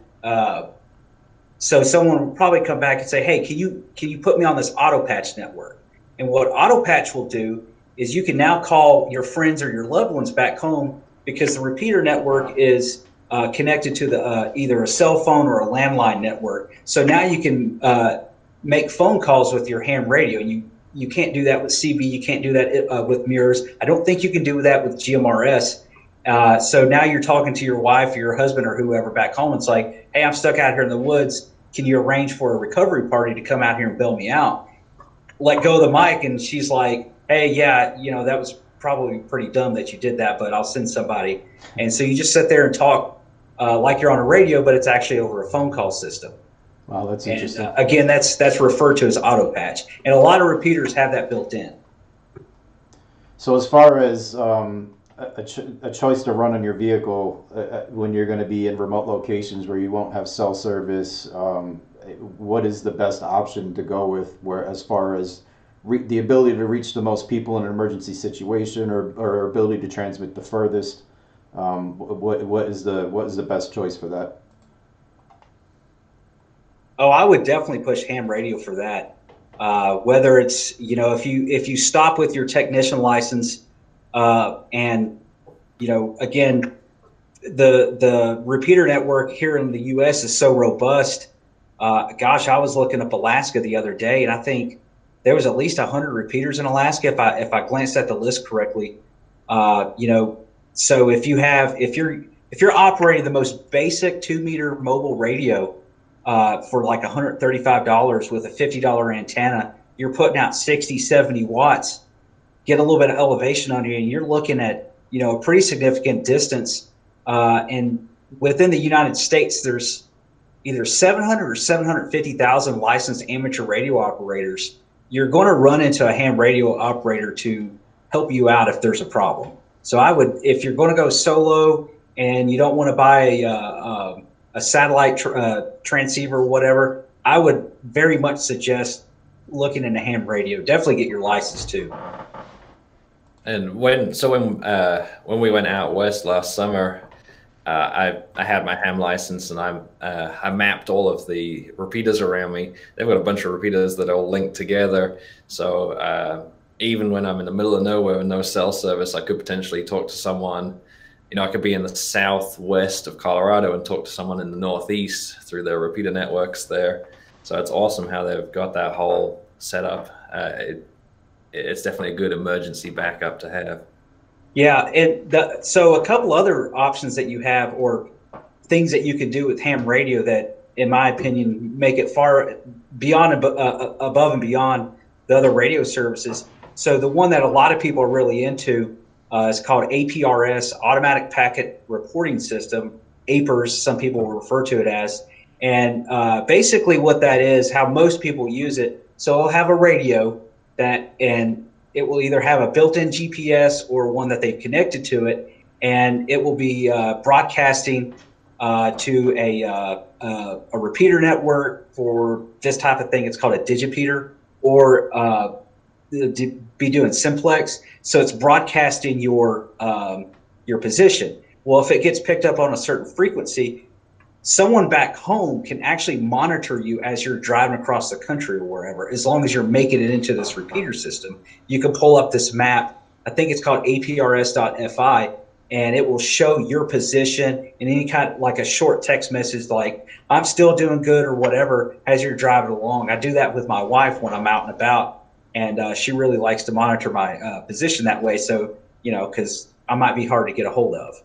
so someone will probably come back and say, hey, can you put me on this auto patch network? And what auto patch will do is you can now call your friends or your loved ones back home because the repeater network is connected to the either a cell phone or a landline network. So now you can make phone calls with your ham radio. You can't do that with CB. You can't do that with mirrors. I don't think you can do that with GMRS. So now you're talking to your wife or your husband or whoever back home. It's like, hey, I'm stuck out here in the woods. Can you arrange for a recovery party to come out here and bail me out? Let go of the mic, and she's like, hey, yeah, you know, that was probably pretty dumb that you did that, but I'll send somebody. And so you just sit there and talk like you're on a radio, but it's actually over a phone call system. Wow, that's interesting. And, again, that's referred to as auto patch, and a lot of repeaters have that built in. So as far as a choice to run on your vehicle when you're going to be in remote locations where you won't have cell service, what is the best option to go with, where as far as the ability to reach the most people in an emergency situation or ability to transmit the furthest? What is the best choice for that? Oh, I would definitely push ham radio for that. Whether it's, you know, if you stop with your technician license, and, you know, again, the repeater network here in the U.S. is so robust. Gosh, I was looking up Alaska the other day, and I think there was at least 100 repeaters in Alaska if I glanced at the list correctly. You know, so if you're operating the most basic 2-meter mobile radio for like $135 with a $50 antenna, you're putting out 60, 70 watts. Get a little bit of elevation on you, and you're looking at, you know, a pretty significant distance. And within the United States, there's either 700 or 750,000 licensed amateur radio operators. You're going to run into a ham radio operator to help you out if there's a problem. So I would, if you're going to go solo and you don't want to buy a satellite transceiver or whatever, I would very much suggest looking into ham radio. Definitely get your license too. And when we went out west last summer, I had my ham license, and I mapped all of the repeaters around me. They've got a bunch of repeaters that are all linked together. So even when I'm in the middle of nowhere with no cell service, I could potentially talk to someone. You know, I could be in the southwest of Colorado and talk to someone in the northeast through their repeater networks there. So it's awesome how they've got that whole setup. It's definitely a good emergency backup to have. Yeah, so a couple other options that you have, or things that you can do with ham radio that, in my opinion, make it far beyond above and beyond the other radio services. So the one that a lot of people are really into is called APRS, Automatic Packet Reporting System, APRS, some people will refer to it as. And basically what that is, how most people use it, so it'll have a radio and it will either have a built-in GPS or one that they've connected to it, and it will be broadcasting to a repeater network for this type of thing. It's called a digipeater, or be doing simplex. So it's broadcasting your position. Well, if it gets picked up on a certain frequency, someone back home can actually monitor you as you're driving across the country or wherever, as long as you're making it into this repeater system. You can pull up this map. I think it's called aprs.fi, and it will show your position and any kind of, like a short text message like, I'm still doing good or whatever, as you're driving along. I do that with my wife when I'm out and about, and she really likes to monitor my position that way. So, you know, because I might be hard to get a hold of.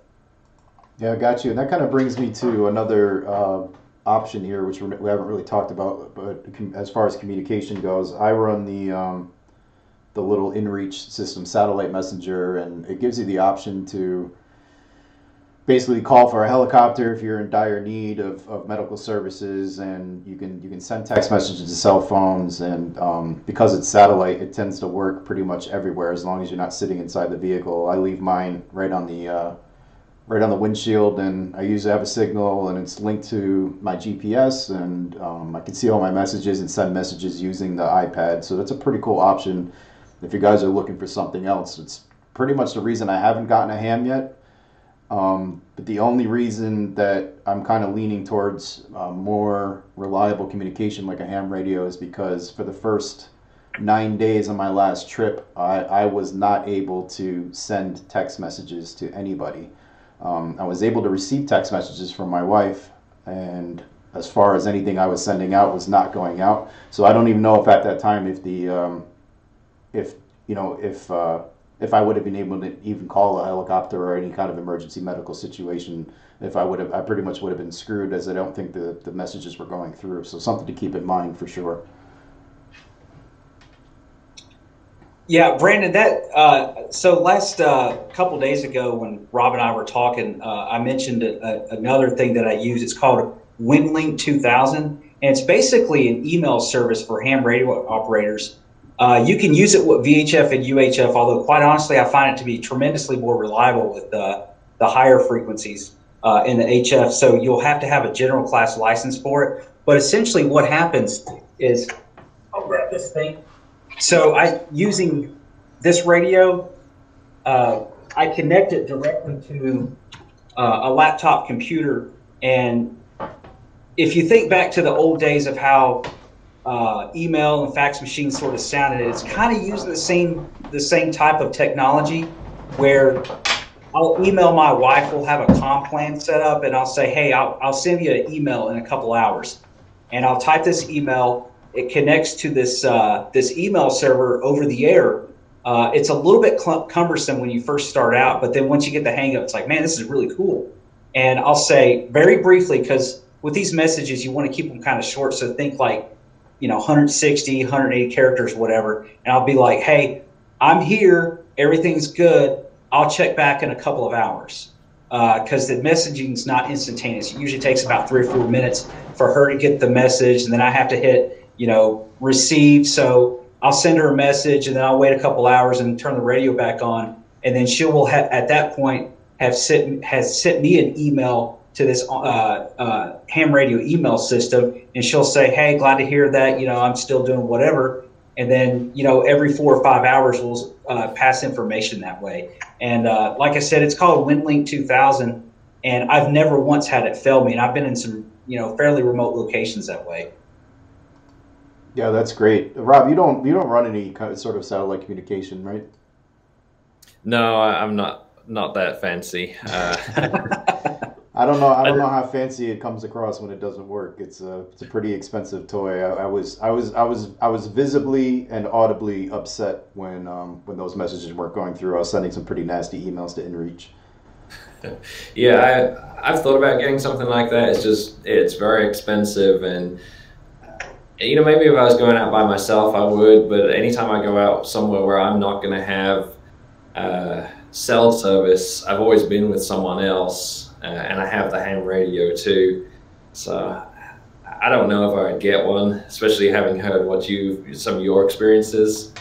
Yeah, I got you. And that kind of brings me to another option here, which we haven't really talked about. But as far as communication goes, I run the little inReach system, satellite messenger, and it gives you the option to basically call for a helicopter if you're in dire need of medical services, and you can send text messages to cell phones. And because it's satellite, it tends to work pretty much everywhere as long as you're not sitting inside the vehicle. I leave mine right on the windshield, and I usually have a signal, and it's linked to my GPS, and I can see all my messages and send messages using the iPad. So that's a pretty cool option if you guys are looking for something else. It's pretty much the reason I haven't gotten a ham yet. But the only reason that I'm kind of leaning towards more reliable communication like a ham radio is because for the first 9 days on my last trip, I was not able to send text messages to anybody. I was able to receive text messages from my wife, and as far as anything I was sending out was not going out. So I don't even know if at that time if I would have been able to even call a helicopter or any kind of emergency medical situation. I pretty much would have been screwed, as I don't think the messages were going through. So something to keep in mind for sure. Yeah, Brandon, so last couple days ago when Rob and I were talking, I mentioned another thing that I use. It's called WinLink 2000, and it's basically an email service for ham radio operators. You can use it with VHF and UHF, although quite honestly, I find it to be tremendously more reliable with the higher frequencies in the HF. So you'll have to have a general class license for it. But essentially what happens is, I'll grab this thing. So using this radio, I connect it directly to a laptop computer. And if you think back to the old days of how email and fax machines sort of sounded, it's kind of using the same type of technology, where I'll email my wife. We'll have a comp plan set up, and I'll say, hey, I'll send you an email in a couple hours, and I'll type this email. It connects to this this email server over the air. It's a little bit cumbersome when you first start out, but then once you get the hang of it, it's like, man, this is really cool. And I'll say very briefly, because with these messages, you want to keep them kind of short. So think like, 160, 180 characters, whatever. And I'll be like, hey, I'm here. Everything's good. I'll check back in a couple of hours. Because the messaging is not instantaneous. It usually takes about 3 or 4 minutes for her to get the message. And then I have to hit, receive. So I'll send her a message, and then I'll wait a couple hours and turn the radio back on. And then she will at that point has sent me an email to this ham radio email system, and she'll say, hey, glad to hear that, I'm still doing whatever. And then, every 4 or 5 hours we'll pass information that way. And like I said, it's called WinLink 2000, and I've never once had it fail me. And I've been in some, fairly remote locations that way. Yeah, that's great. Rob, you don't run any sort of satellite communication, right? No, I'm not that fancy. I don't know how fancy it comes across when it doesn't work. It's a pretty expensive toy. I was visibly and audibly upset when those messages weren't going through. I was sending some pretty nasty emails to InReach. Yeah, I've thought about getting something like that. It's very expensive, and maybe if I was going out by myself, I would. But anytime I go out somewhere where I'm not going to have cell service, I've always been with someone else. And I have the ham radio too, so I don't know if I would get one, especially having heard some of your experiences.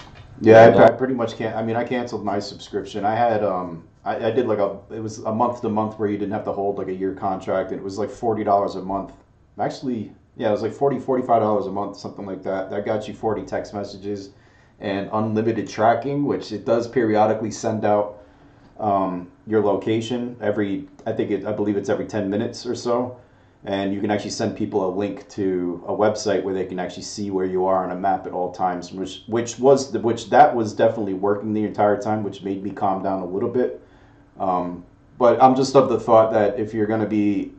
Yeah, I pretty much can't. I mean, I canceled my subscription. I had I did it was a month to month where you didn't have to hold like a year contract, and it was like $40 a month. Actually, yeah, it was like $45 a month, something like that. That got you 40 text messages and unlimited tracking, which it does periodically send out your location I believe it's every 10 minutes or so, and you can actually send people a link to a website where they can actually see where you are on a map at all times, which that was definitely working the entire time, which made me calm down a little bit. But I'm just of the thought that if you're going to be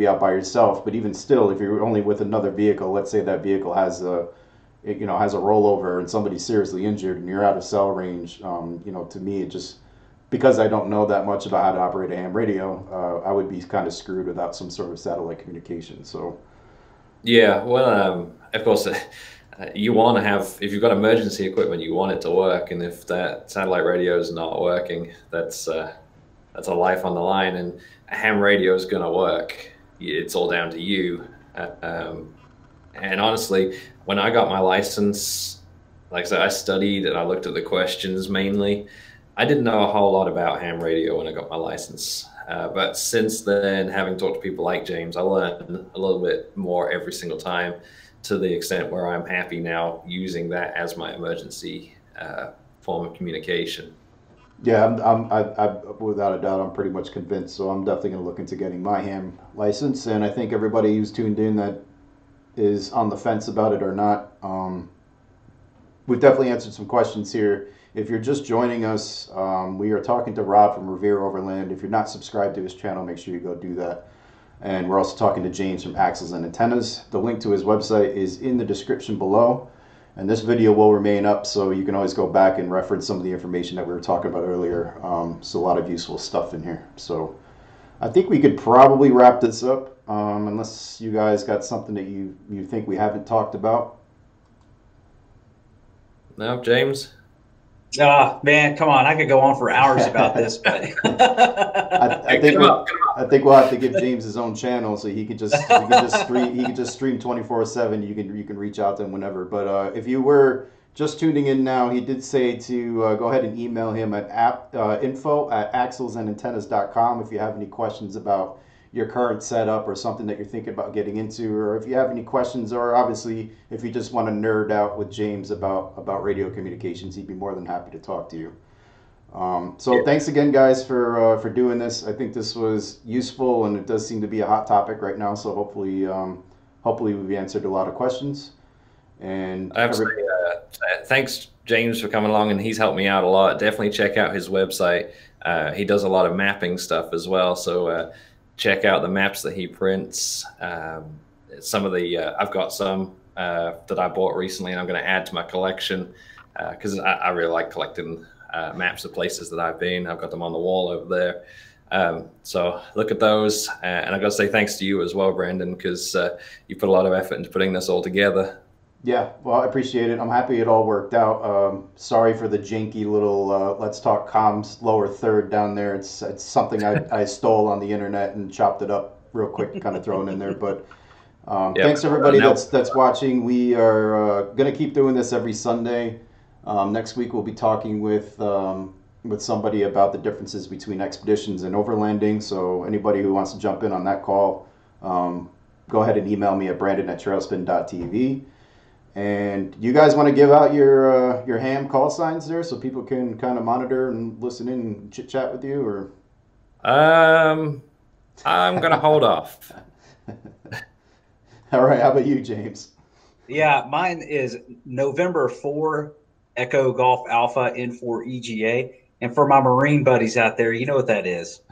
out by yourself, but even still, if you're only with another vehicle, let's say that vehicle has a rollover and somebody's seriously injured and you're out of cell range, to me it just, because I don't know that much about how to operate a ham radio, I would be kind of screwed without some sort of satellite communication. So, yeah, well, of course, you want to have, if you've got emergency equipment, you want it to work, and if that satellite radio is not working, that's a life on the line, and a ham radio is going to work. It's all down to you. And honestly, when I got my license, like I said, I studied and I looked at the questions mainly. I didn't know a whole lot about ham radio when I got my license, but since then, having talked to people like James, I learned a little bit more every single time, to the extent where I'm happy now using that as my emergency form of communication. Yeah, I without a doubt, I'm pretty much convinced. So I'm definitely going to look into getting my ham license, and I think everybody who's tuned in that is on the fence about it or not, we've definitely answered some questions here. If you're just joining us, we are talking to Rob from Revere Overland. If you're not subscribed to his channel, make sure you go do that. And we're also talking to James from Axles and Antennas. The link to his website is in the description below. And this video will remain up, so you can always go back and reference some of the information that we were talking about earlier. So a lot of useful stuff in here. So I think we could probably wrap this up, unless you guys got something that you think we haven't talked about. No, James? Man, come on! I could go on for hours about this, but I think we'll have to give James his own channel, so he could just stream 24/7. You can reach out to him whenever. But if you were just tuning in now, he did say to go ahead and email him at info@axlesandantennas.com if you have any questions about your current setup or something that you're thinking about getting into, or if you have any questions, or obviously if you just want to nerd out with James about radio communications, he'd be more than happy to talk to you. So thanks again, guys, for doing this. I think this was useful, and it does seem to be a hot topic right now. So hopefully we've answered a lot of questions. And thanks, James, for coming along, and he's helped me out a lot. Definitely check out his website. He does a lot of mapping stuff as well. So check out the maps that he prints. Some of the I've got some that I bought recently, and I'm going to add to my collection because I really like collecting maps of places that I've been. I've got them on the wall over there. So look at those. And I've got to say thanks to you as well, Brandon, because you put a lot of effort into putting this all together. Yeah, well, I appreciate it. I'm happy it all worked out. Sorry for the janky little Let's Talk Comms lower third down there. It's something I stole on the internet and chopped it up real quick, kind of thrown in there. But thanks everybody that's watching. We are going to keep doing this every Sunday. Next week we'll be talking with somebody about the differences between expeditions and overlanding. So anybody who wants to jump in on that call, go ahead and email me at brandon@trailspin.tv. And you guys want to give out your ham call signs there so people can kind of monitor and listen in and chit chat with you, or? I'm gonna hold off. All right, how about you, James? Yeah, mine is November 4, Echo Golf Alpha N4 EGA. And for my Marine buddies out there, you know what that is.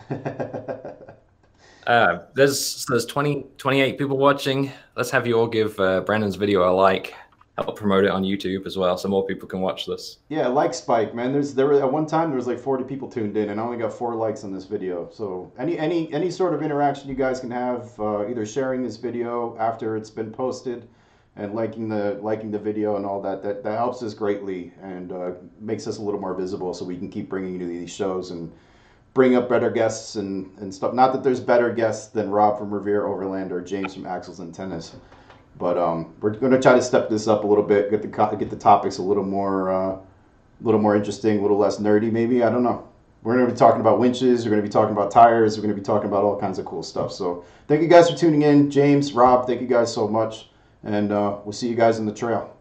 There's 28 people watching. Let's have you all give Brandon's video a like. Help promote it on YouTube as well, so more people can watch this. Yeah, like spike, man. There were at one time there was like 40 people tuned in, and I only got 4 likes on this video. So any sort of interaction you guys can have, either sharing this video after it's been posted, and liking the video and all that helps us greatly and makes us a little more visible, so we can keep bringing you these shows and bring up better guests and stuff. Not that there's better guests than Rob from Revere Overland or James from Axles and Tennis. But we're going to try to step this up a little bit, get the topics a little more interesting, a little less nerdy, maybe. I don't know. We're going to be talking about winches. We're going to be talking about tires. We're going to be talking about all kinds of cool stuff. So thank you guys for tuning in. James, Rob, thank you guys so much. And we'll see you guys on the trail.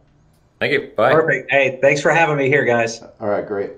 Thank you. Bye. Perfect. Hey, thanks for having me here, guys. All right, great.